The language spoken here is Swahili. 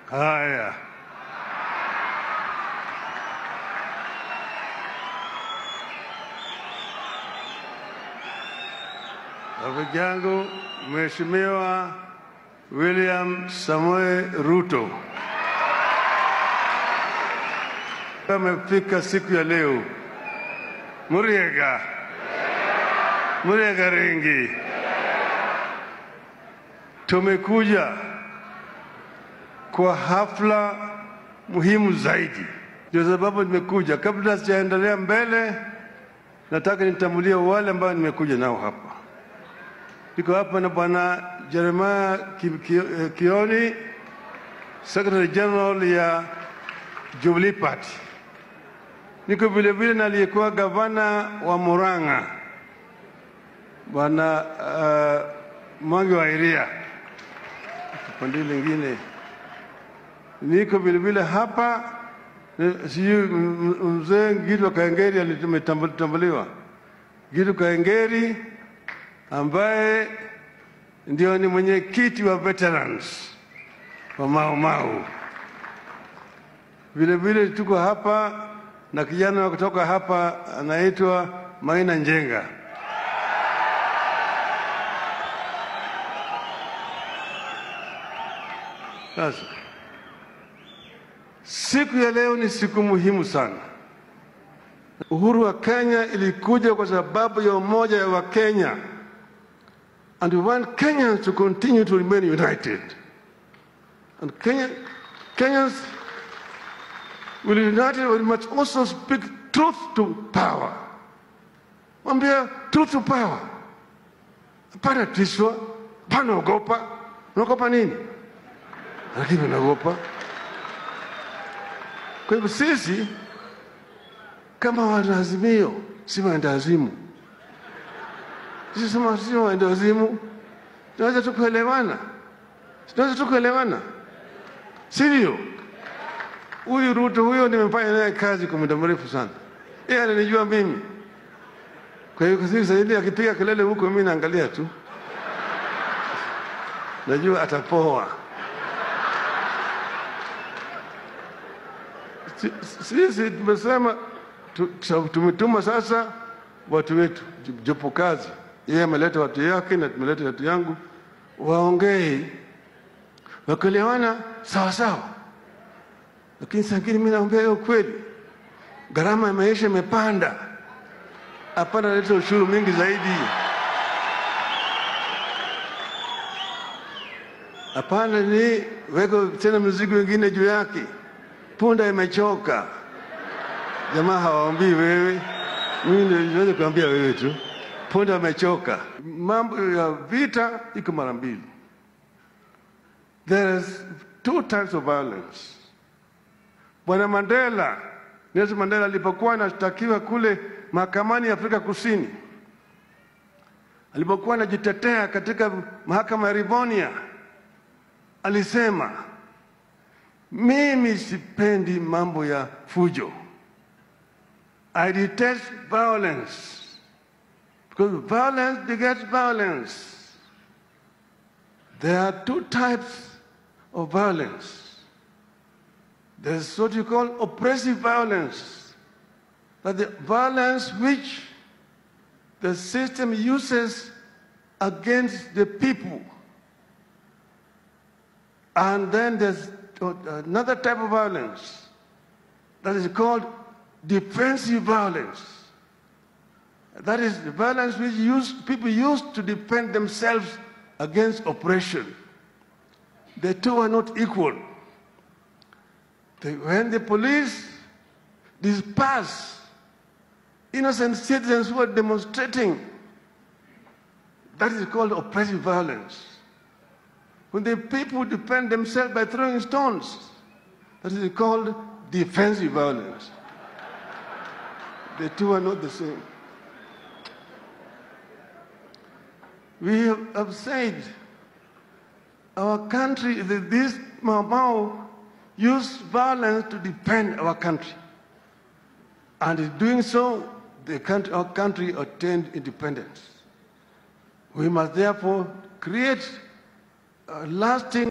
Haya, rafiki yangu Mheshimiwa William Samoei Ruto amefika siku ya leo. Muriega Rengi, tumekuja kwa hafla muhimu zaidi. Ndio sababu nimekuja. Kabla sijaendelea mbele, nataka nitambulie wale ambao nimekuja nao hapa. Niko hapa na Bwana Jeremiah Kioni, Secretary General ya Jubilee Party. Niko vile vile na aliyekuwa gavana wa Murang'a, Bwana Mwangi wa Iria. Pande lingine niko vile vile hapa, sijui mzee Gideon Kaengeri alitambuliwa. Gideon Kaengeri ambaye ndio ni mwenyekiti wa veterans wa Mau Mau. Vile vile tuko hapa na kijana wa kutoka hapa anaitwa Maina Njenga. Sasa siku ya leo ni siku muhimu sana. Uhuru wa Kenya ilikuja kwa sababu ya umoja wa Kenya. And we want Kenyans to continue to remain united. And Kenyans will united, we must also speak truth to power. Mwambia truth to power. Hapana tishwa, hapana ogopa. Unaogopa nini? Lakini unaogopa. Kwa hivyo sisi kama wanaazimio si waendawazimu. Sisi si waendawazimu. Tunaweza tu kuelewana. Sivyo? Huyu Ruto huyo nimefanya naye kazi kwa muda mrefu sana. Yeye ananijua mimi. Kwa hiyo sisi sasa akipiga kelele huko mimi naangalia tu. Najua atapoa. Sisi tumesema tumetuma sasa watu wetu jopo kazi. Yeye ameleta watu yake na tumeleta watu yangu waongee. Wakielewana sawa sawa. Lakini sangini mimi naambia ukweli. Gharama ya maisha imepanda. Hapana leta ushuru mingi zaidi. Hapana ni weko tena mzigo mwingine juu yake. Punda imechoka. Jamaa hawaambii wewe. Mimi ndio naweza kuambia wewe tu. Punda imechoka. Mambo ya vita iko mara mbili. There is two types of violence. Bwana Mandela, Nelson Mandela alipokuwa anashtakiwa kule mahakamani ya Afrika Kusini, alipokuwa anajitetea katika mahakama ya Rivonia, alisema mimi sipendi mambo ya fujo. I detest violence. Because violence begets violence. There are two types of violence. There's what you call oppressive violence. That the violence which the system uses against the people. And then there's another type of violence that is called defensive violence. That is the violence which people use to defend themselves against oppression. The two are not equal. When the police disperse innocent citizens who are demonstrating, that is called oppressive violence. When the people defend themselves by throwing stones, that is called defensive violence. The two are not the same. We have said our country, this Mau use violence to defend our country. And in doing so, our country attained independence. We must therefore create a lasting